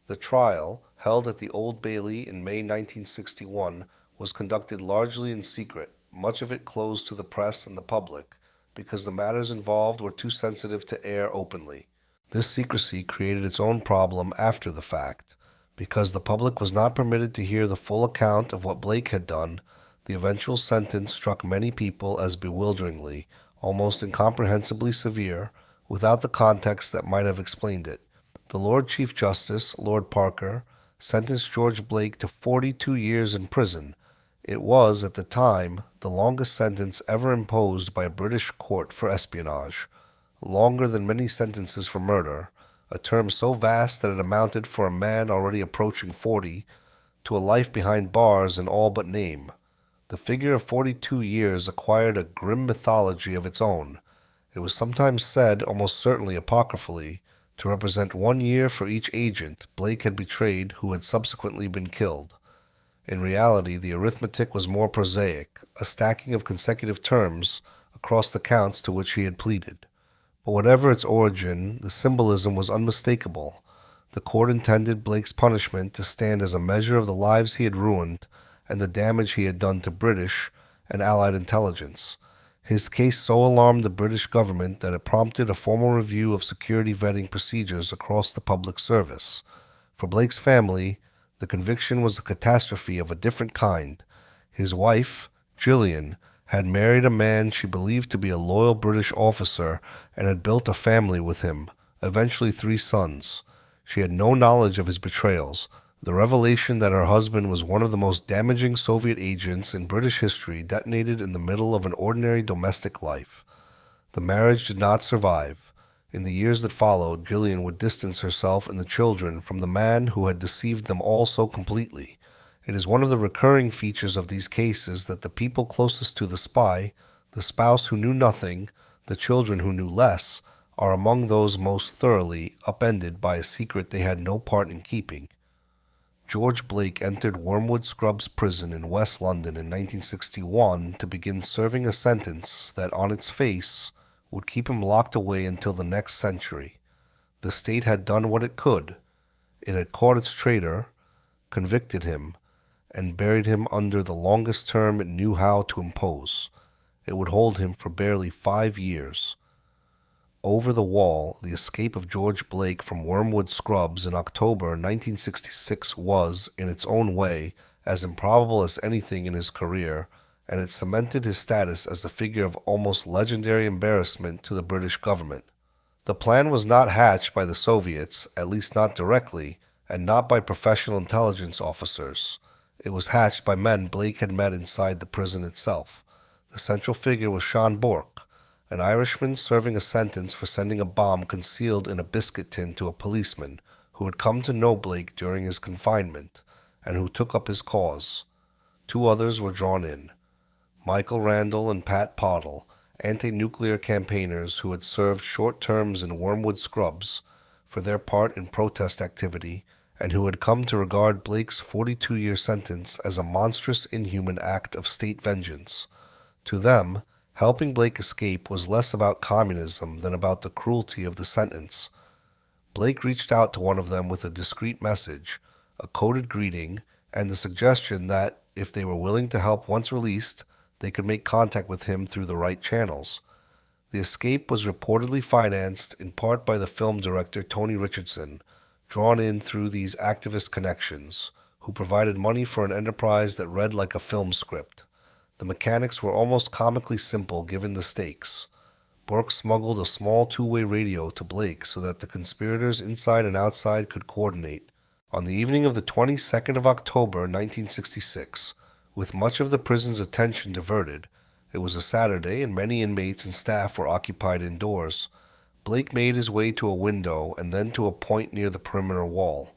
A: The trial, held at the Old Bailey in May 1961, was conducted largely in secret, much of it closed to the press and the public, because the matters involved were too sensitive to air openly. This secrecy created its own problem after the fact. Because the public was not permitted to hear the full account of what Blake had done, the eventual sentence struck many people as bewilderingly, almost incomprehensibly severe, without the context that might have explained it. The Lord Chief Justice, Lord Parker, sentenced George Blake to 42 years in prison. It was, at the time, the longest sentence ever imposed by a British court for espionage, longer than many sentences for murder, a term so vast that it amounted for a man already approaching 40 to a life behind bars in all but name. The figure of 42 years acquired a grim mythology of its own. It was sometimes said, almost certainly apocryphally, to represent 1 year for each agent Blake had betrayed who had subsequently been killed. In reality, the arithmetic was more prosaic, a stacking of consecutive terms across the counts to which he had pleaded. But whatever its origin, the symbolism was unmistakable. The court intended Blake's punishment to stand as a measure of the lives he had ruined and the damage he had done to British and Allied intelligence. His case so alarmed the British government that it prompted a formal review of security vetting procedures across the public service. For Blake's family, the conviction was a catastrophe of a different kind. His wife, Gillian, had married a man she believed to be a loyal British officer and had built a family with him, eventually 3 sons. She had no knowledge of his betrayals. The revelation that her husband was one of the most damaging Soviet agents in British history detonated in the middle of an ordinary domestic life. The marriage did not survive. In the years that followed, Gillian would distance herself and the children from the man who had deceived them all so completely. It is one of the recurring features of these cases that the people closest to the spy, the spouse who knew nothing, the children who knew less, are among those most thoroughly upended by a secret they had no part in keeping. George Blake entered Wormwood Scrubbs Prison in West London in 1961 to begin serving a sentence that, on its face, would keep him locked away until the next century. The state had done what it could. It had caught its traitor, convicted him, and buried him under the longest term it knew how to impose. It would hold him for barely 5 years. Over the Wall, the escape of George Blake from Wormwood Scrubbs in October 1966 was, in its own way, as improbable as anything in his career, and it cemented his status as a figure of almost legendary embarrassment to the British government. The plan was not hatched by the Soviets, at least not directly, and not by professional intelligence officers. It was hatched by men Blake had met inside the prison itself. The central figure was Sean Bourke, an Irishman serving a sentence for sending a bomb concealed in a biscuit tin to a policeman who had come to know Blake during his confinement, and who took up his cause. 2 others were drawn in: Michael Randall and Pat Pottle, anti-nuclear campaigners who had served short terms in Wormwood Scrubbs for their part in protest activity, and who had come to regard Blake's 42-year sentence as a monstrous, inhuman act of state vengeance. To them, helping Blake escape was less about communism than about the cruelty of the sentence. Blake reached out to one of them with a discreet message, a coded greeting, and the suggestion that, if they were willing to help once released, they could make contact with him through the right channels. The escape was reportedly financed in part by the film director Tony Richardson, drawn in through these activist connections, who provided money for an enterprise that read like a film script. The mechanics were almost comically simple given the stakes. Bourke smuggled a small 2-way radio to Blake so that the conspirators inside and outside could coordinate. On the evening of the 22nd of October, 1966, With much of the prison's attention diverted, it was a Saturday and many inmates and staff were occupied indoors. Blake made his way to a window and then to a point near the perimeter wall.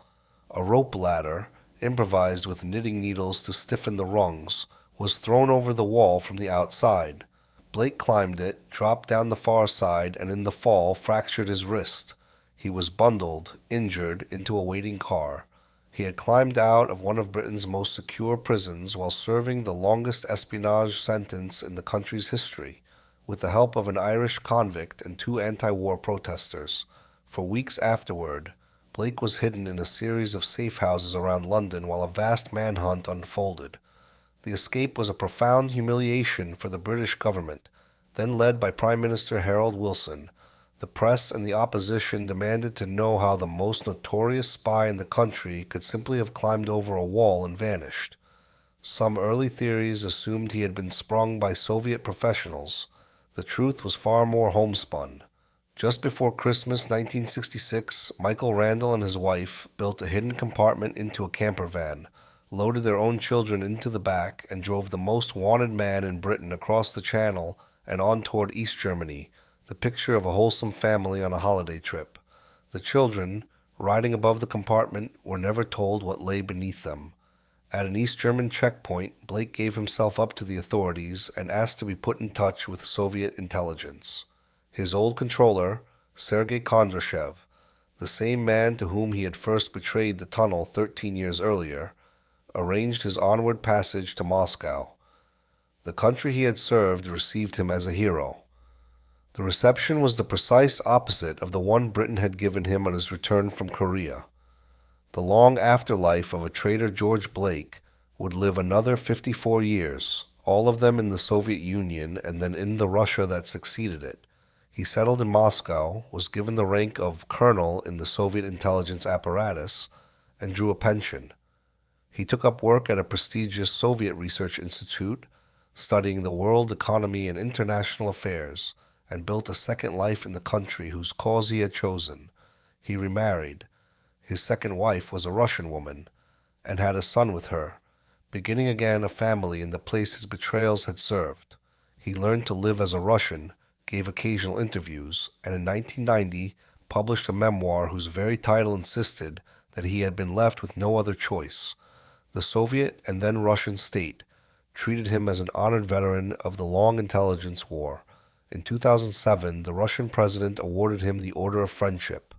A: A rope ladder, improvised with knitting needles to stiffen the rungs, was thrown over the wall from the outside. Blake climbed it, dropped down the far side, and in the fall fractured his wrist. He was bundled, injured, into a waiting car. He had climbed out of one of Britain's most secure prisons while serving the longest espionage sentence in the country's history, with the help of an Irish convict and two anti-war protesters. For weeks afterward, Blake was hidden in a series of safe houses around London while a vast manhunt unfolded. The escape was a profound humiliation for the British government, then led by Prime Minister Harold Wilson. The press and the opposition demanded to know how the most notorious spy in the country could simply have climbed over a wall and vanished. Some early theories assumed he had been sprung by Soviet professionals. The truth was far more homespun. Just before Christmas 1966, Michael Randall and his wife built a hidden compartment into a camper van, loaded their own children into the back, and drove the most wanted man in Britain across the Channel and on toward East Germany, the picture of a wholesome family on a holiday trip. The children, riding above the compartment, were never told what lay beneath them. At an East German checkpoint, Blake gave himself up to the authorities and asked to be put in touch with Soviet intelligence. His old controller, Sergei Kondrashev, the same man to whom he had first betrayed the tunnel 13 years earlier, arranged his onward passage to Moscow. The country he had served received him as a hero. The reception was the precise opposite of the one Britain had given him on his return from Korea. The long afterlife of a traitor George Blake would live another 54 years, all of them in the Soviet Union and then in the Russia that succeeded it. He settled in Moscow, was given the rank of colonel in the Soviet intelligence apparatus, and drew a pension. He took up work at a prestigious Soviet research institute, studying the world economy and international affairs, and built a second life in the country whose cause he had chosen. He remarried. His second wife was a Russian woman, and had a son with her, beginning again a family in the place his betrayals had served. He learned to live as a Russian, gave occasional interviews, and in 1990 published a memoir whose very title insisted that he had been left with no other choice. The Soviet and then Russian state treated him as an honored veteran of the long intelligence war. In 2007, the Russian president awarded him the Order of Friendship.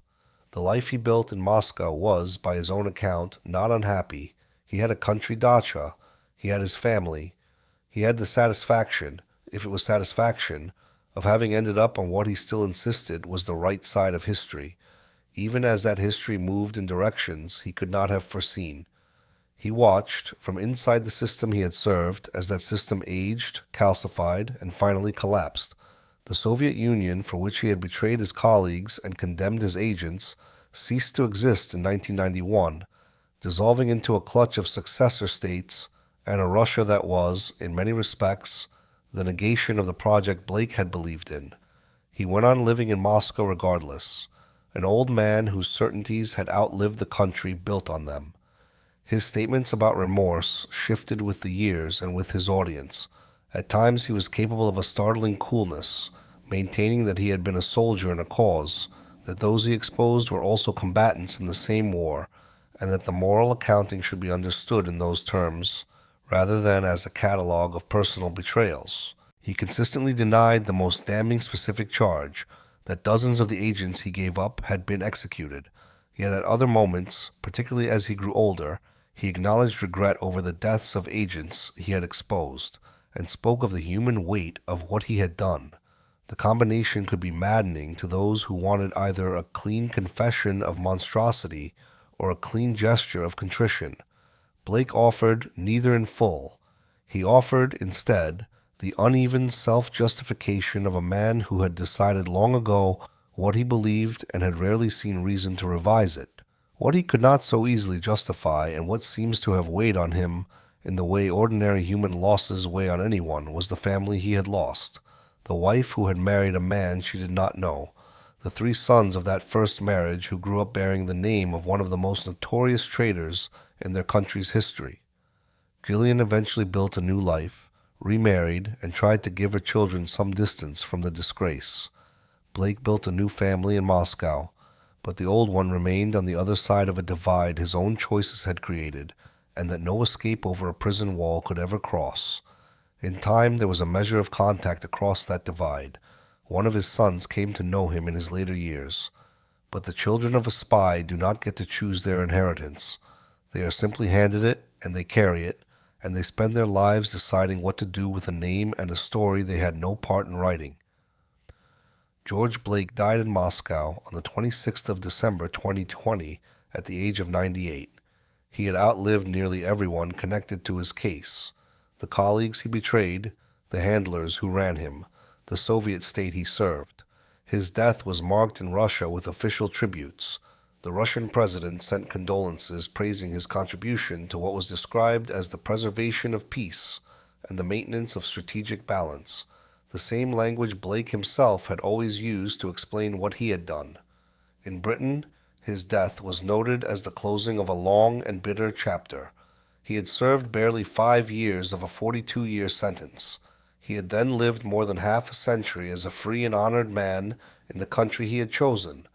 A: The life he built in Moscow was, by his own account, not unhappy. He had a country dacha. He had his family. He had the satisfaction, if it was satisfaction, of having ended up on what he still insisted was the right side of history, even as that history moved in directions he could not have foreseen. He watched, from inside the system he had served, as that system aged, calcified, and finally collapsed. The Soviet Union, for which he had betrayed his colleagues and condemned his agents, ceased to exist in 1991, dissolving into a clutch of successor states and a Russia that was, in many respects, the negation of the project Blake had believed in. He went on living in Moscow regardless, an old man whose certainties had outlived the country built on them. His statements about remorse shifted with the years and with his audience. At times he was capable of a startling coolness, maintaining that he had been a soldier in a cause, that those he exposed were also combatants in the same war, and that the moral accounting should be understood in those terms, rather than as a catalogue of personal betrayals. He consistently denied the most damning specific charge, that dozens of the agents he gave up had been executed. Yet at other moments, particularly as he grew older, he acknowledged regret over the deaths of agents he had exposed, and spoke of the human weight of what he had done. The combination could be maddening to those who wanted either a clean confession of monstrosity or a clean gesture of contrition. Blake offered neither in full. He offered, instead, the uneven self-justification of a man who had decided long ago what he believed and had rarely seen reason to revise it. What he could not so easily justify, and what seems to have weighed on him in the way ordinary human losses weigh on anyone, was the family he had lost. The wife who had married a man she did not know. The 3 sons of that first marriage who grew up bearing the name of one of the most notorious traitors in their country's history. Gillian eventually built a new life, remarried, and tried to give her children some distance from the disgrace. Blake built a new family in Moscow, but the old one remained on the other side of a divide his own choices had created, and that no escape over a prison wall could ever cross. In time, there was a measure of contact across that divide. One of his sons came to know him in his later years. But the children of a spy do not get to choose their inheritance. They are simply handed it, and they carry it, and they spend their lives deciding what to do with a name and a story they had no part in writing. George Blake died in Moscow on the 26th of December 2020 at the age of 98. He had outlived nearly everyone connected to his case: the colleagues he betrayed, the handlers who ran him, the Soviet state he served. His death was marked in Russia with official tributes. The Russian president sent condolences praising his contribution to what was described as the preservation of peace and the maintenance of strategic balance, the same language Blake himself had always used to explain what he had done. In Britain, his death was noted as the closing of a long and bitter chapter. He had served barely 5 years of a 42-year sentence. He had then lived more than half a century as a free and honored man in the country he had chosen.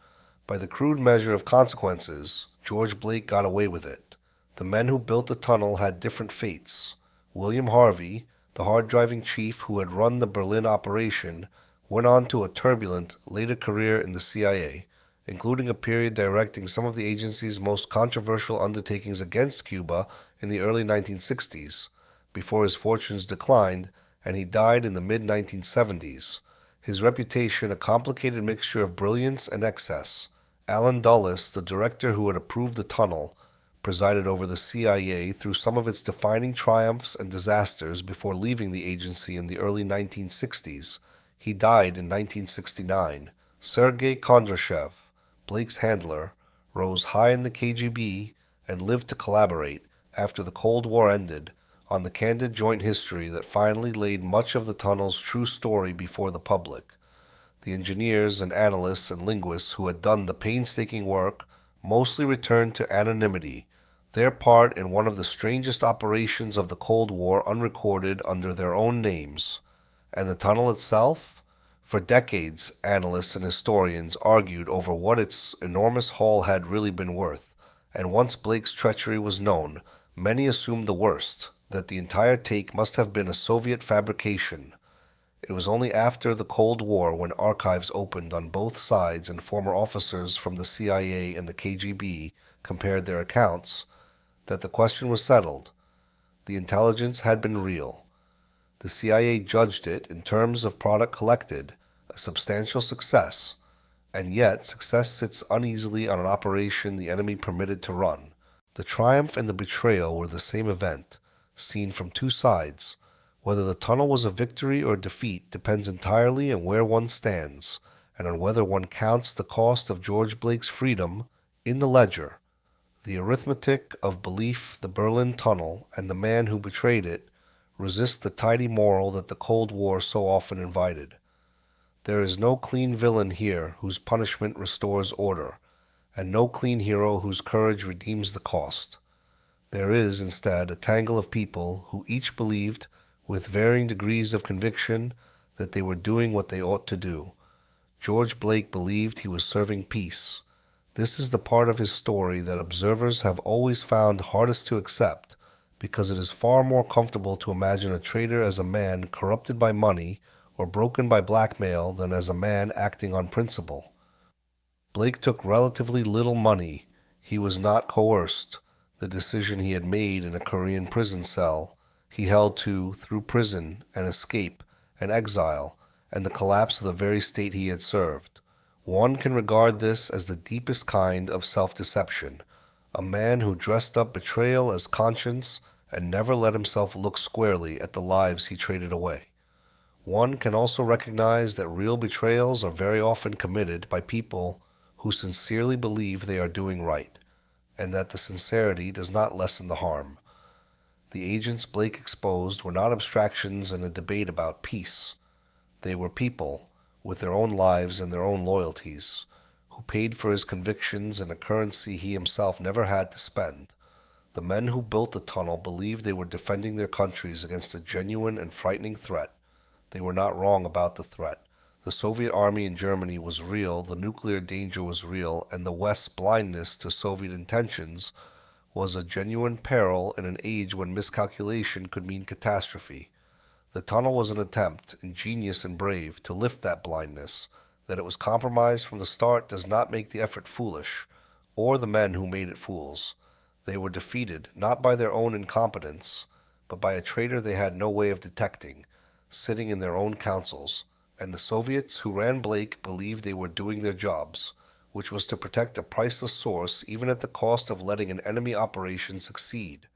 A: By the crude measure of consequences, George Blake got away with it. The men who built the tunnel had different fates. William Harvey, the hard-driving chief who had run the Berlin operation, went on to a turbulent later career in the CIA, including a period directing some of the agency's most controversial undertakings against Cuba in the early 1960s, before his fortunes declined and he died in the mid-1970s. His reputation a complicated mixture of brilliance and excess. Allen Dulles, the director who had approved the tunnel, presided over the CIA through some of its defining triumphs and disasters before leaving the agency in the early 1960s. He died in 1969. Sergei Kondrashev, Blake's handler, rose high in the KGB and lived to collaborate, after the Cold War ended, on the candid joint history that finally laid much of the tunnel's true story before the public. The engineers and analysts and linguists who had done the painstaking work mostly returned to anonymity, their part in one of the strangest operations of the Cold War unrecorded under their own names. And the tunnel itself? For decades, analysts and historians argued over what its enormous haul had really been worth, and once Blake's treachery was known, many assumed the worst, that the entire take must have been a Soviet fabrication. It was only after the Cold War, when archives opened on both sides and former officers from the CIA and the KGB compared their accounts, that the question was settled. The intelligence had been real. The CIA judged it in terms of product collected, a substantial success, and yet success sits uneasily on an operation the enemy permitted to run. The triumph and the betrayal were the same event, seen from two sides. Whether the tunnel was a victory or a defeat depends entirely on where one stands, and on whether one counts the cost of George Blake's freedom in the ledger. The arithmetic of belief the Berlin tunnel and the man who betrayed it resists the tidy moral that the Cold War so often invited. There is no clean villain here whose punishment restores order, and no clean hero whose courage redeems the cost. There is, instead, a tangle of people who each believed, with varying degrees of conviction, that they were doing what they ought to do. George Blake believed he was serving peace. This is the part of his story that observers have always found hardest to accept, because it is far more comfortable to imagine a traitor as a man corrupted by money or broken by blackmail than as a man acting on principle. Blake took relatively little money. He was not coerced. The decision he had made in a Korean prison cell, he held to through prison and escape and exile and the collapse of the very state he had served. One can regard this as the deepest kind of self-deception, a man who dressed up betrayal as conscience and never let himself look squarely at the lives he traded away. One can also recognize that real betrayals are very often committed by people who sincerely believe they are doing right, and that the sincerity does not lessen the harm. The agents Blake exposed were not abstractions in a debate about peace. They were people, with their own lives and their own loyalties, who paid for his convictions in a currency he himself never had to spend. The men who built the tunnel believed they were defending their countries against a genuine and frightening threat. They were not wrong about the threat. The Soviet army in Germany was real, the nuclear danger was real, and the West's blindness to Soviet intentions was a genuine peril in an age when miscalculation could mean catastrophe. The tunnel was an attempt, ingenious and brave, to lift that blindness. That it was compromised from the start does not make the effort foolish, or the men who made it fools. They were defeated, not by their own incompetence, but by a traitor they had no way of detecting, sitting in their own councils. And the Soviets who ran Blake believed they were doing their jobs, which was to protect a priceless source even at the cost of letting an enemy operation succeed.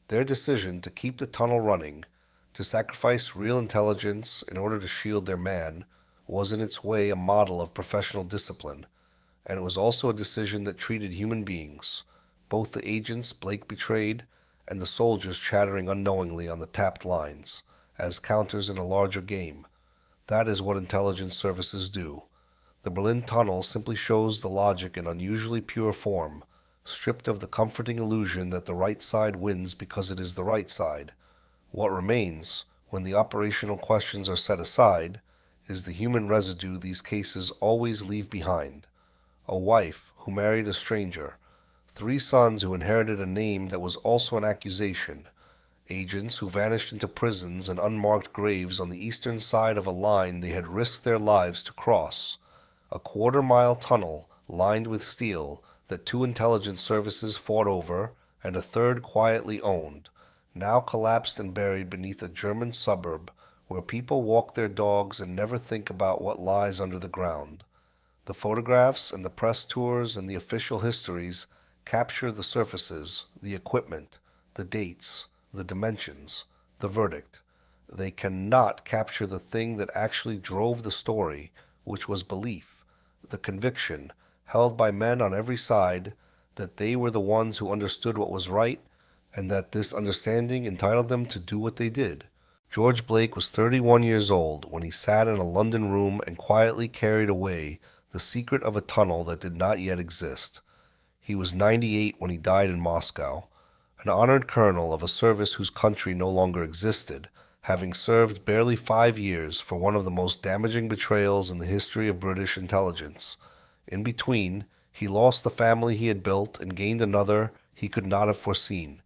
A: Their decision to keep the tunnel running, to sacrifice real intelligence in order to shield their man, was in its way a model of professional discipline, and it was also a decision that treated human beings, both the agents Blake betrayed and the soldiers chattering unknowingly on the tapped lines, as counters in a larger game. That is what intelligence services do. The Berlin Tunnel simply shows the logic in unusually pure form, stripped of the comforting illusion that the right side wins because it is the right side. What remains, when the operational questions are set aside, is the human residue these cases always leave behind. A wife who married a stranger, 3 sons who inherited a name that was also an accusation, agents who vanished into prisons and unmarked graves on the eastern side of a line they had risked their lives to cross, a quarter-mile tunnel lined with steel that 2 intelligence services fought over and a third quietly owned, now collapsed and buried beneath a German suburb where people walk their dogs and never think about what lies under the ground. The photographs and the press tours and the official histories capture the surfaces, the equipment, the dates, the dimensions, the verdict. They cannot capture the thing that actually drove the story, which was belief, the conviction, held by men on every side, that they were the ones who understood what was right, and that this understanding entitled them to do what they did. George Blake was 31 years old when he sat in a London room and quietly carried away the secret of a tunnel that did not yet exist. He was 98 when he died in Moscow, an honored colonel of a service whose country no longer existed, having served barely 5 years for one of the most damaging betrayals in the history of British intelligence. In between, he lost the family he had built and gained another he could not have foreseen,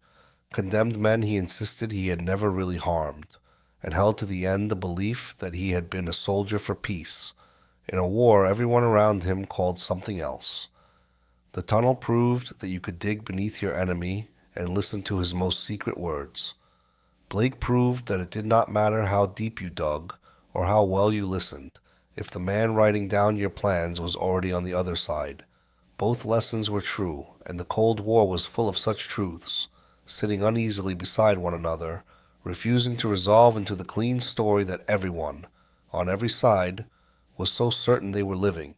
A: condemned men he insisted he had never really harmed, and held to the end the belief that he had been a soldier for peace, in a war everyone around him called something else. The tunnel proved that you could dig beneath your enemy and listen to his most secret words. Blake proved that it did not matter how deep you dug or how well you listened, if the man writing down your plans was already on the other side. Both lessons were true, and the Cold War was full of such truths, sitting uneasily beside one another, refusing to resolve into the clean story that everyone, on every side, was so certain they were living.